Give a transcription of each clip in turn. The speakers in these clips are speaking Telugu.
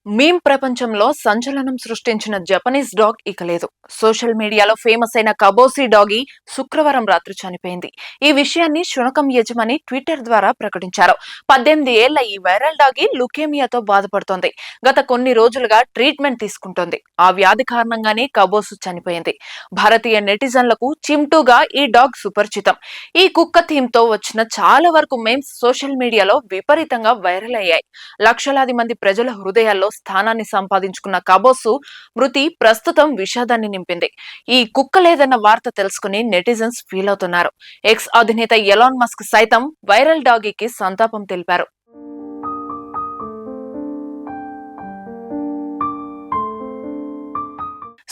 మీమ్ ప్రపంచంలో సంచలనం సృష్టించిన జపనీస్ డాగ్ ఇక లేదు. సోషల్ మీడియాలో ఫేమస్ అయిన కబోసి డాగీ శుక్రవారం రాత్రి చనిపోయింది. ఈ విషయాన్ని శునకం యజమాని ట్విట్టర్ ద్వారా ప్రకటించారు. 18 ఏళ్ల ఈ వైరల్ డాగీ లుకేమియాతో బాధపడుతోంది. గత కొన్ని రోజులుగా ట్రీట్మెంట్ తీసుకుంటోంది. ఆ వ్యాధి కారణంగానే కబోసు చనిపోయింది. భారతీయ నెటిజన్లకు చిమ్టూగా ఈ డాగ్ సుపరిచితం. ఈ కుక్క థీమ్ తో వచ్చిన చాలా వరకు మేమ్స్ సోషల్ మీడియాలో విపరీతంగా వైరల్ అయ్యాయి. లక్షలాది మంది ప్రజల హృదయాల్లో స్థానాన్ని సంపాదించుకున్న కబోసు మృతి ప్రస్తుతం విషాదాన్ని నింపింది. ఈ కుక్క లేదన్న వార్త తెలుసుకుని నెటిజన్స్ ఫీల్ అవుతున్నారు. ఎక్స్ అధినేత ఎలాన్ మస్క్ సైతం వైరల్ డాగీకి సంతాపం తెలిపారు.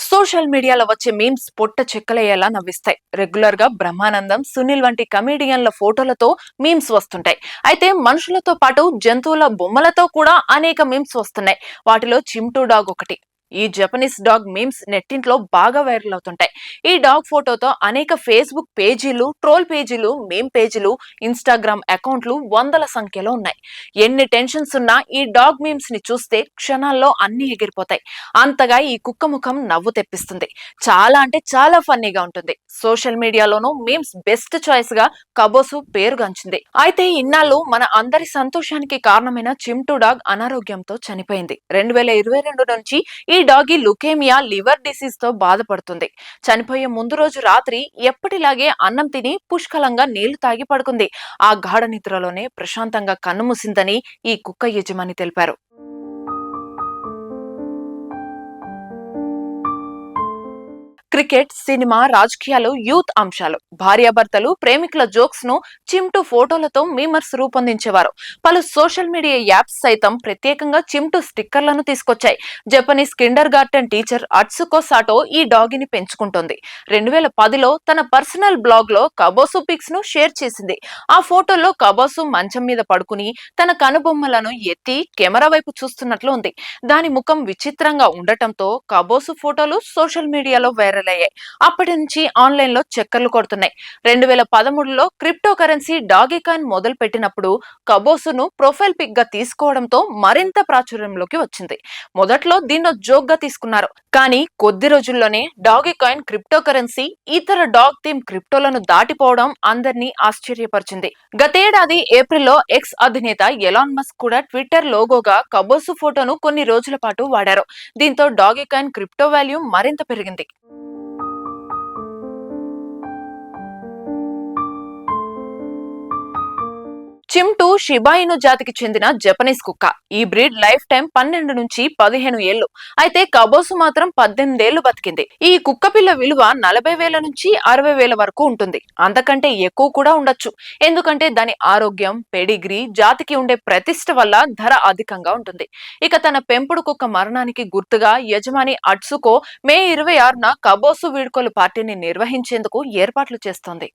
సోషల్ మీడియాలో వచ్చే మీమ్స్ పొట్ట చెక్కలయ్యేలా నవ్విస్తాయి. రెగ్యులర్ గా బ్రహ్మానందం, సునీల్ వంటి కమేడియన్ల ఫోటోలతో మీమ్స్ వస్తుంటాయి. అయితే మనుషులతో పాటు జంతువుల బొమ్మలతో కూడా అనేక మీమ్స్ వస్తున్నాయి. వాటిలో చిమ్టూ డాగ్ ఒకటి. ఈ జపనీస్ డాగ్ మీమ్స్ నెట్టింట్లో బాగా వైరల్ అవుతుంటాయి. ఈ డాగ్ ఫోటోతో అనేక ఫేస్బుక్ పేజీలు, ట్రోల్ పేజీలు, మీమ్ పేజీలు, ఇన్స్టాగ్రామ్ అకౌంట్లు వందల సంఖ్యలో ఉన్నాయి. ఎన్ని టెన్షన్స్ ఉన్నా ఈ డాగ్ మీమ్స్ ని చూస్తే క్షణాల్లో అన్ని ఎగిరిపోతాయి. అంతగా ఈ కుక్క ముఖం నవ్వు తెప్పిస్తుంది. చాలా అంటే చాలా ఫన్నీగా ఉంటుంది. సోషల్ మీడియాలోనూ మీమ్స్ బెస్ట్ చాయిస్ గా కబోసు పేరుగాంచింది. అయితే ఇన్నాళ్ళు మన అందరి సంతోషానికి కారణమైన చిమ్టూ డాగ్ అనారోగ్యంతో చనిపోయింది. 2022 నుంచి ఈ డాగి లుకేమియా, లివర్ డిసీజ్ తో బాధపడుతుంది. చనిపోయే ముందు రోజు రాత్రి ఎప్పటిలాగే అన్నం తిని పుష్కలంగా నీళ్లు తాగి పడుకుంది. ఆ గాఢ నిద్రలోనే ప్రశాంతంగా కన్నుమూసిందని ఈ కుక్క యజమాని తెలిపారు. క్రికెట్, సినిమా, రాజకీయాలు, యూత్ అంశాలు, భార్యాభర్తలు, ప్రేమికుల జోక్స్ ను చిమ్టు ఫోటోలతో మీమర్స్ రూపొందించేవారు. పలు సోషల్ మీడియా యాప్స్ సైతం ప్రత్యేకంగా చిమ్టు స్టిక్కర్లను తీసుకొచ్చాయి. జపనీస్ కిండర్ గార్టెన్ టీచర్ అట్సుకో సాటో ఈ డాగిని పెంచుకుంటోంది. 2010లో తన పర్సనల్ బ్లాగ్ లో కబోసు పిక్స్ ను షేర్ చేసింది. ఆ ఫోటోలో కబోసు మంచం మీద పడుకుని తన కనుబొమ్మలను ఎత్తి కెమెరా వైపు చూస్తున్నట్లు ఉంది. దాని ముఖం విచిత్రంగా ఉండటంతో కబోసు ఫోటోలు సోషల్ మీడియాలో వైరల్ అయ్యాయి. అప్పటి నుంచి ఆన్లైన్ లో చక్కర్లు కొడుతున్నాయి. 2013లో క్రిప్టో కరెన్సీ డాగీ కాయిన్ మొదలు పెట్టినప్పుడు కబోసును ప్రొఫైల్ పిక్ గా తీసుకోవడంతో మరింత ప్రాచుర్యంలోకి వచ్చింది. మొదట్లో దీన్ని జోక్ గా తీసుకున్నారు. కానీ కొద్ది రోజుల్లోనే డాగీ కాయిన్, క్రిప్టో కరెన్సీ, ఇతర డాగ్ థీమ్ క్రిప్టోలను దాటిపోవడం అందరినీ ఆశ్చర్యపరిచింది. గతేడాది ఏప్రిల్లో ఎక్స్ అధినేత ఎలాన్ మస్క్ కూడా ట్విట్టర్ లోగోగా కబోసు ఫోటోను కొన్ని రోజుల పాటు వాడారు. దీంతో డాగీ కాయిన్ క్రిప్టో వాల్యూ మరింత పెరిగింది. చిమ్టు షిబాయిను జాతికి చెందిన జపనీస్ కుక్క. ఈ బ్రీడ్ లైఫ్ టైం 12 నుంచి 15 ఏళ్లు. అయితే కబోసు మాత్రం 18 ఏళ్లు బతికింది. ఈ కుక్క పిల్ల విలువ 40,000 నుంచి 60,000 వరకు ఉంటుంది. అంతకంటే ఎక్కువ కూడా ఉండొచ్చు. ఎందుకంటే దాని ఆరోగ్యం, పెడిగ్రీ, జాతికి ఉండే ప్రతిష్ట వల్ల ధర అధికంగా ఉంటుంది. ఇక తన పెంపుడు కుక్క మరణానికి గుర్తుగా యజమాని అట్సుకో మే 26న కబోసు వీడ్కోలు పార్టీని నిర్వహించేందుకు ఏర్పాట్లు చేస్తోంది.